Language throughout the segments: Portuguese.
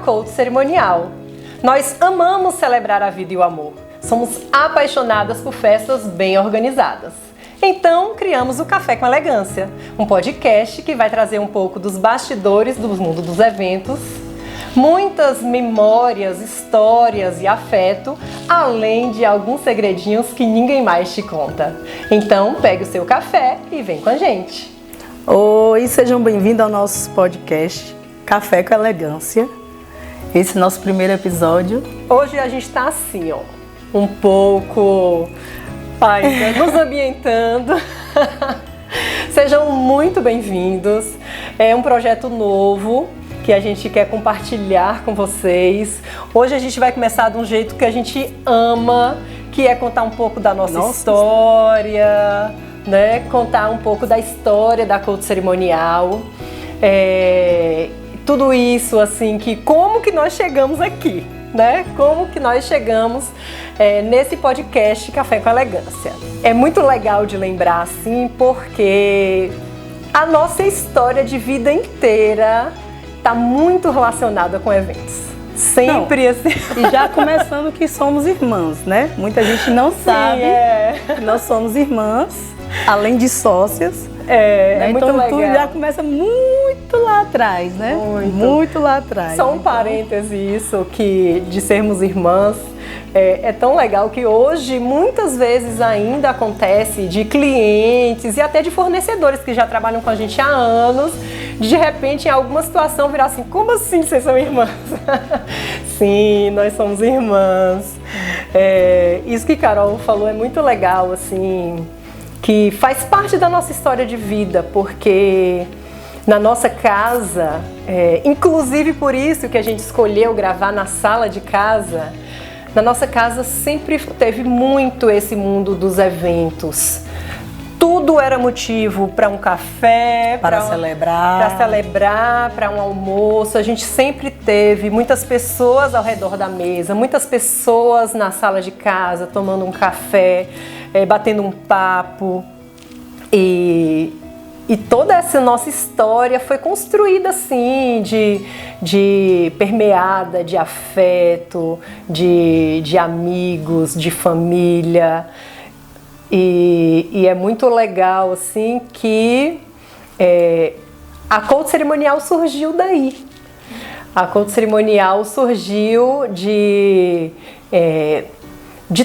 Coach Cerimonial. Nós amamos celebrar a vida e o amor. Somos apaixonadas por festas bem organizadas. Então, criamos o Café com Elegância, um podcast que vai trazer um pouco dos bastidores do mundo dos eventos, muitas memórias, histórias e afeto, além de alguns segredinhos que ninguém mais te conta. Então, pegue o seu café e vem com a gente. Oi, sejam bem-vindos ao nosso podcast Café com Elegância. Esse é o nosso primeiro episódio. Hoje a gente tá assim, ó, um pouco ainda nos ambientando. Sejam muito bem-vindos. É um projeto novo que a gente quer compartilhar com vocês. Hoje a gente vai começar de um jeito que a gente ama, que é contar um pouco da nossa história, né? Contar um pouco da história da Coach Cerimonial. Tudo isso, assim, que como que nós chegamos aqui, né? Como que nós chegamos nesse podcast Café com Elegância. É muito legal de lembrar, assim, porque a nossa história de vida inteira está muito relacionada com eventos. Sempre assim. E já começando que somos irmãs, né? Muita gente não sabe que nós somos irmãs, além de sócias. É muito então legal. Tudo já começa muito lá atrás, né? Muito lá atrás. Só um parêntese isso, que de sermos irmãs, é tão legal que hoje muitas vezes ainda acontece de clientes e até de fornecedores que já trabalham com a gente há anos, de repente em alguma situação virar assim, como assim vocês são irmãs? Sim, nós somos irmãs. Isso que Carol falou é muito legal, assim, que faz parte da nossa história de vida, porque na nossa casa, inclusive por isso que a gente escolheu gravar na sala de casa, na nossa casa sempre teve muito esse mundo dos eventos. Tudo era motivo para um café, para celebrar, para um almoço. A gente sempre teve muitas pessoas ao redor da mesa, muitas pessoas na sala de casa tomando um café, batendo um papo. E toda essa nossa história foi construída assim, permeada de afeto, de amigos, de família. E é muito legal assim que a Coach Cerimonial surgiu daí. A Coach Cerimonial surgiu de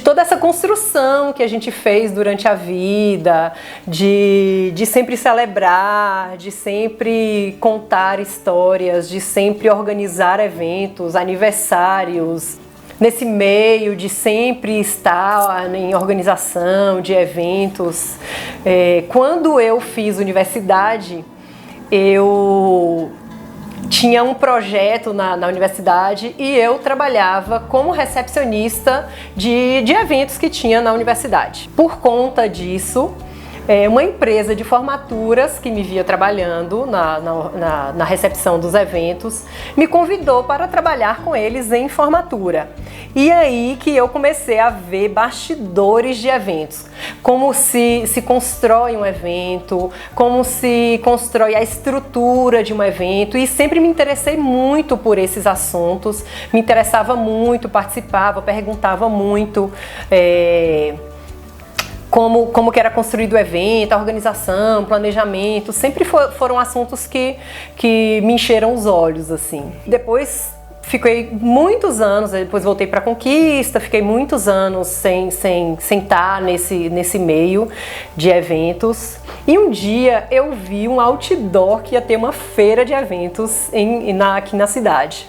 toda essa construção que a gente fez durante a vida, de sempre celebrar, de sempre contar histórias, de sempre organizar eventos, aniversários, nesse meio de sempre estar em organização de eventos. Quando eu fiz universidade, eu tinha um projeto na universidade e eu trabalhava como recepcionista de eventos que tinha na universidade. Por conta disso, uma empresa de formaturas que me via trabalhando na recepção dos eventos me convidou para trabalhar com eles em formatura. E aí que eu comecei a ver bastidores de eventos, como se constrói um evento, como se constrói a estrutura de um evento, e sempre me interessei muito por esses assuntos, me interessava muito, participava, perguntava muito como que era construído o evento, a organização, planejamento, sempre foram assuntos que me encheram os olhos, assim. Depois fiquei muitos anos, depois voltei para a Conquista, fiquei muitos anos sem estar nesse meio de eventos. E um dia eu vi um outdoor que ia ter uma feira de eventos aqui na cidade.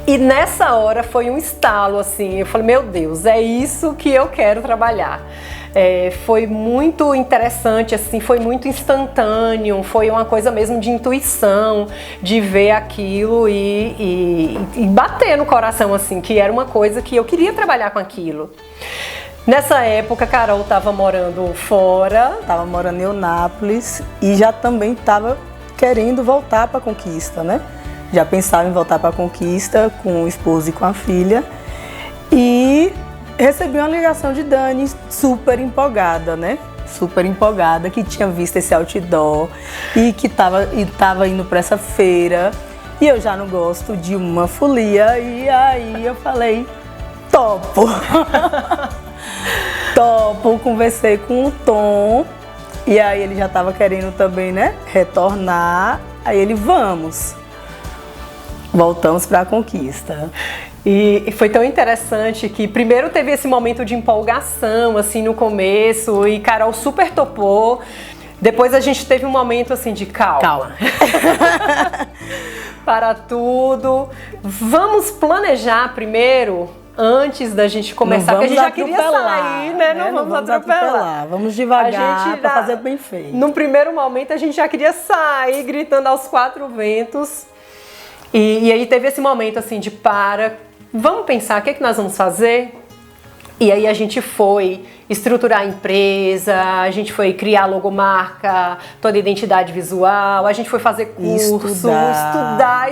E nessa hora foi um estalo, assim, eu falei, meu Deus, é isso que eu quero trabalhar. Foi muito interessante, assim, foi muito instantâneo, foi uma coisa mesmo de intuição, de ver aquilo e bater no coração, assim, que era uma coisa que eu queria trabalhar com aquilo. Nessa época, Carol estava morando fora. Estava morando em Eunápolis e já também estava querendo voltar para a Conquista, né? Já pensava em voltar para a Conquista com o esposo e com a filha. E recebi uma ligação de Dani super empolgada, né? Super empolgada, que tinha visto esse outdoor e que estava indo para essa feira E eu já não gosto de uma folia, e aí eu falei, topo. Topo, conversei com o Tom, e aí ele já estava querendo também, né, retornar. Aí ele, vamos. Voltamos para a conquista. E foi tão interessante que primeiro teve esse momento de empolgação, assim, no começo, e Carol super topou. Depois a gente teve um momento, assim, de calma. Para tudo. Vamos planejar primeiro, antes da gente começar, porque a gente já queria sair, né? Não vamos atropelar. Vamos devagar para fazer bem feito. No primeiro momento a gente já queria sair, gritando aos quatro ventos. E aí teve esse momento, assim, de vamos pensar o que nós vamos fazer? E aí a gente foi estruturar a empresa, a gente foi criar logomarca, toda a identidade visual, a gente foi fazer curso, estudar.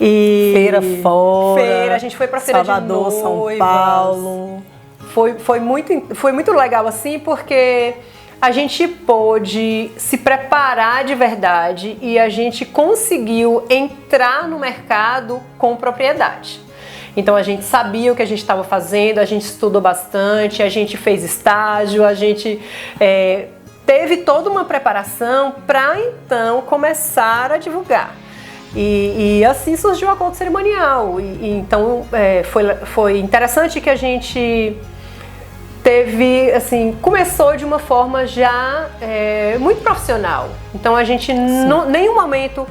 E feira fora, a gente foi pra Feira Salvador, de Noivas, São Paulo. Foi muito legal, assim, porque a gente pôde se preparar de verdade e a gente conseguiu entrar no mercado com propriedade. Então a gente sabia o que a gente estava fazendo, a gente estudou bastante, a gente fez estágio, a gente teve toda uma preparação para então começar a divulgar. E assim surgiu a Couto Cerimonial. Então foi interessante que a gente teve, assim, começou de uma forma já muito profissional. Então a gente em nenhum momento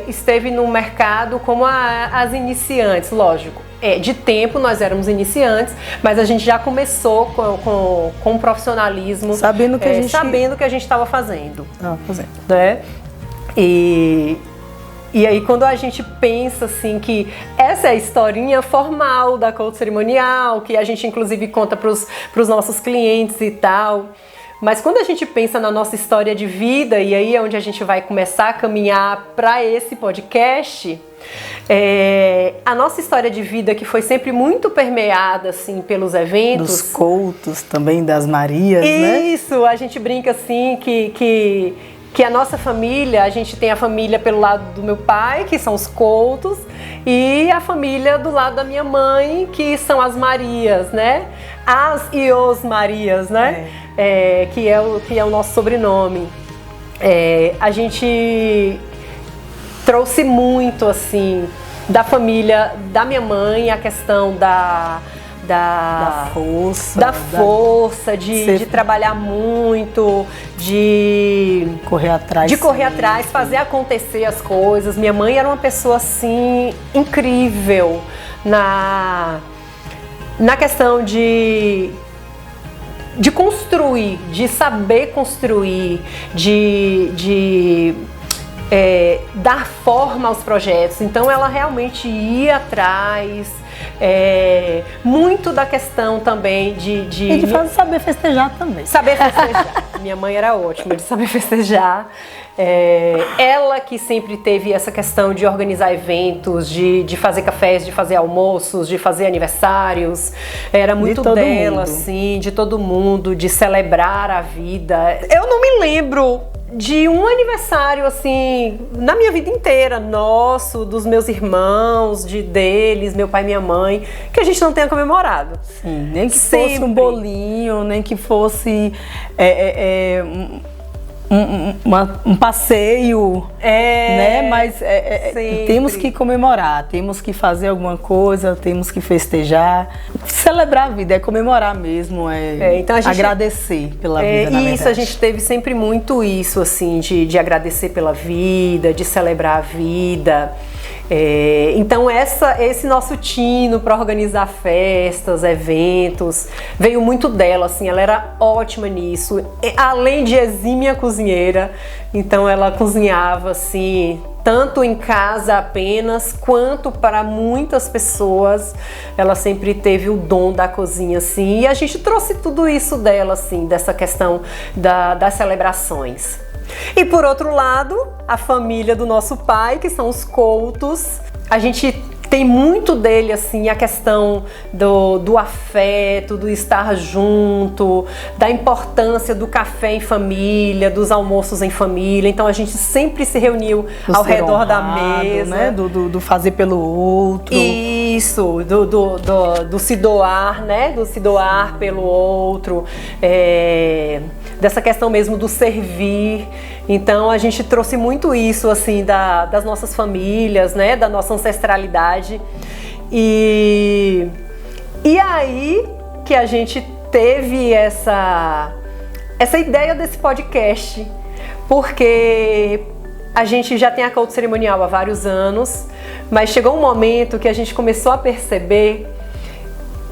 esteve no mercado como as iniciantes, lógico. De tempo nós éramos iniciantes, mas a gente já começou com profissionalismo, sabendo que a gente estava fazendo. Né? E aí quando a gente pensa assim que essa é a historinha formal da Couto Cerimonial, que a gente inclusive conta para os nossos clientes e tal, mas quando a gente pensa na nossa história de vida, e aí é onde a gente vai começar a caminhar para esse podcast, a nossa história de vida, que foi sempre muito permeada assim pelos eventos, dos coutos também, das Marias, né? Isso, a gente brinca assim que a nossa família, a gente tem a família pelo lado do meu pai, que são os coutos, e a família do lado da minha mãe, que são as Marias, né? As e os Marias, né? Que é o nosso sobrenome. A gente trouxe muito, assim, da família da minha mãe, a questão da força, de trabalhar muito, de correr atrás, fazer acontecer as coisas. Minha mãe era uma pessoa assim incrível na questão de construir, de saber construir, de dar forma aos projetos. Então ela realmente ia atrás. Muito da questão também de saber festejar também. Saber festejar. Minha mãe era ótima de saber festejar. Ela que sempre teve essa questão de organizar eventos, de fazer cafés, de fazer almoços, de fazer aniversários. Era muito dela, assim, de todo mundo, de celebrar a vida. Eu não me lembro de um aniversário, assim, na minha vida inteira, nosso, dos meus irmãos, deles, meu pai e minha mãe, que a gente não tenha comemorado. Sim, nem que fosse um bolinho, nem que fosse um passeio, né? Mas temos que comemorar, temos que fazer alguma coisa, temos que festejar, celebrar a vida, comemorar mesmo, então agradecer pela vida, na verdade. Isso, a gente teve sempre muito isso, assim, de agradecer pela vida, de celebrar a vida. Então esse nosso tino para organizar festas, eventos, veio muito dela, assim, ela era ótima nisso, além de exímia cozinheira, então ela cozinhava assim, tanto em casa apenas, quanto para muitas pessoas, ela sempre teve o dom da cozinha, assim, e a gente trouxe tudo isso dela, assim, dessa questão das celebrações. E por outro lado, a família do nosso pai, que são os coutos, a gente tem muito dele, assim, a questão do afeto, do estar junto, da importância do café em família, dos almoços em família. Então a gente sempre se reuniu ao redor honrado, da mesa. Né? Do fazer pelo outro. Isso, do se doar, né? Do se doar pelo outro. Dessa questão mesmo do servir. Então a gente trouxe muito isso, assim, das nossas famílias, né? Da nossa ancestralidade. E aí que a gente teve essa ideia desse podcast, porque a gente já tem a Couto Cerimonial há vários anos, mas chegou um momento que a gente começou a perceber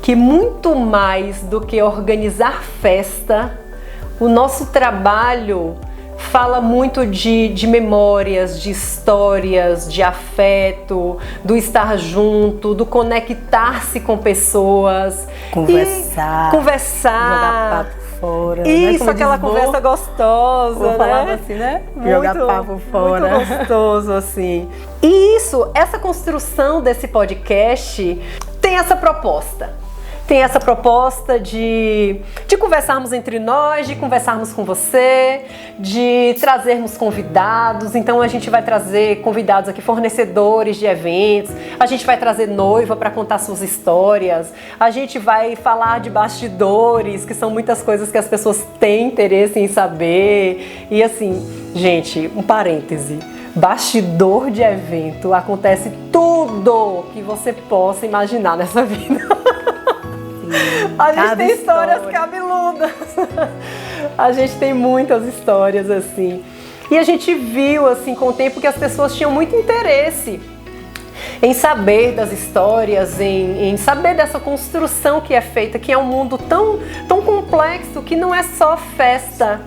que muito mais do que organizar festa, o nosso trabalho fala muito de memórias, de histórias, de afeto, do estar junto, do conectar-se com pessoas. Conversar. Jogar papo fora. Isso, né? aquela conversa gostosa, né? Falava assim, né? Jogar papo fora. Muito gostoso, assim. E essa construção desse podcast tem essa proposta. Tem essa proposta de conversarmos entre nós, de conversarmos com você, de trazermos convidados. Então a gente vai trazer convidados aqui, fornecedores de eventos, a gente vai trazer noiva para contar suas histórias, a gente vai falar de bastidores, que são muitas coisas que as pessoas têm interesse em saber. E assim, gente, um parêntese. Bastidor de evento, acontece tudo que você possa imaginar nessa vida. A gente tem histórias cabeludas. A gente tem muitas histórias assim. E a gente viu assim com o tempo que as pessoas tinham muito interesse em saber das histórias, em saber dessa construção que é feita, que é um mundo tão complexo, que não é só festa.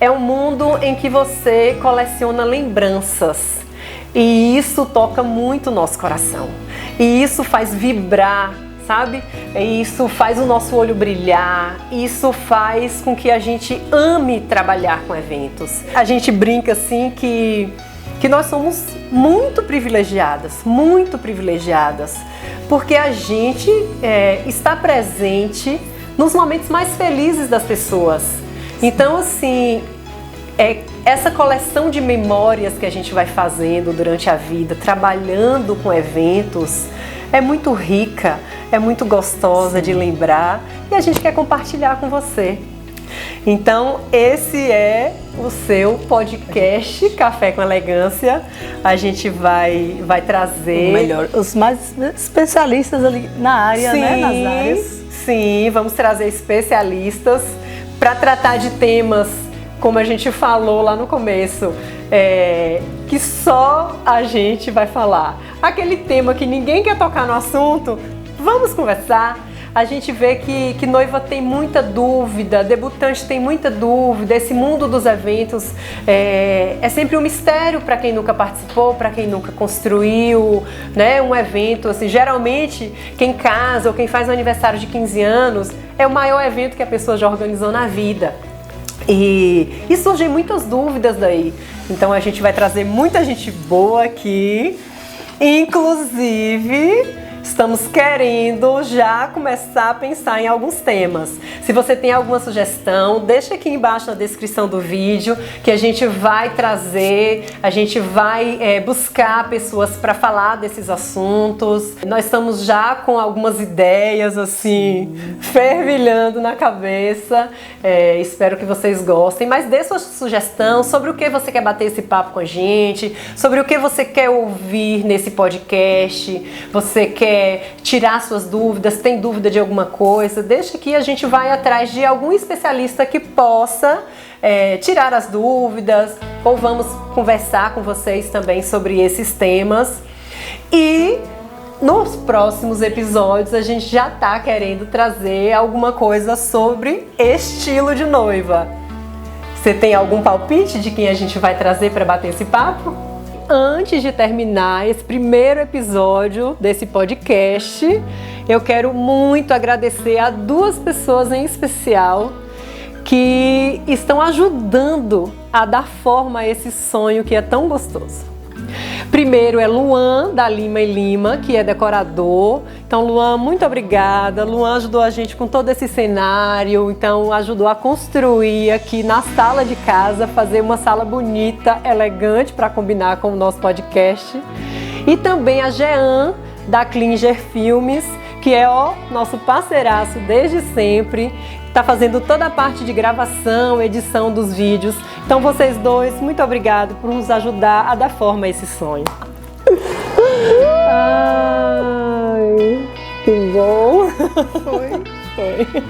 É um mundo em que você coleciona lembranças. E isso toca muito o nosso coração. E isso faz vibrar, sabe? Isso faz o nosso olho brilhar, isso faz com que a gente ame trabalhar com eventos. A gente brinca assim que nós somos muito privilegiadas, porque a gente está presente nos momentos mais felizes das pessoas. Então, assim, essa coleção de memórias que a gente vai fazendo durante a vida, trabalhando com eventos, é muito rica, é muito gostosa de lembrar e a gente quer compartilhar com você. Então, esse é o seu podcast Café com Elegância. A gente vai trazer... Melhor, os mais especialistas ali na área, sim, né? Nas áreas. Sim, vamos trazer especialistas para tratar de temas, como a gente falou lá no começo, que só a gente vai falar. Aquele tema que ninguém quer tocar no assunto, vamos conversar. A gente vê que noiva tem muita dúvida, debutante tem muita dúvida, esse mundo dos eventos é sempre um mistério para quem nunca participou, para quem nunca construiu, né, um evento. Assim, geralmente, quem casa ou quem faz um aniversário de 15 anos é o maior evento que a pessoa já organizou na vida. E surgem muitas dúvidas daí. Então a gente vai trazer muita gente boa aqui. Inclusive, estamos querendo já começar a pensar em alguns temas. Se você tem alguma sugestão, deixa aqui embaixo na descrição do vídeo que a gente vai trazer, a gente vai buscar pessoas para falar desses assuntos. Nós estamos já com algumas ideias assim, fervilhando na cabeça. Espero que vocês gostem, mas dê sua sugestão sobre o que você quer bater esse papo com a gente, sobre o que você quer ouvir nesse podcast, você quer tirar suas dúvidas, tem dúvida de alguma coisa, deixa que a gente vai atrás de algum especialista que possa tirar as dúvidas, ou vamos conversar com vocês também sobre esses temas. E nos próximos episódios a gente já tá querendo trazer alguma coisa sobre estilo de noiva. Você tem algum palpite de quem a gente vai trazer para bater esse papo? Antes de terminar esse primeiro episódio desse podcast, eu quero muito agradecer a duas pessoas em especial que estão ajudando a dar forma a esse sonho que é tão gostoso. Primeiro é Luan, da Lima e Lima, que é decorador. Então, Luan, muito obrigada. Luan ajudou a gente com todo esse cenário, então ajudou a construir aqui na sala de casa, fazer uma sala bonita, elegante, para combinar com o nosso podcast. E também a Jean, da Klinger Filmes, que é nosso parceiraço desde sempre, está fazendo toda a parte de gravação, edição dos vídeos. Então vocês dois, muito obrigado por nos ajudar a dar forma a esse sonho. Ai, que bom! Foi.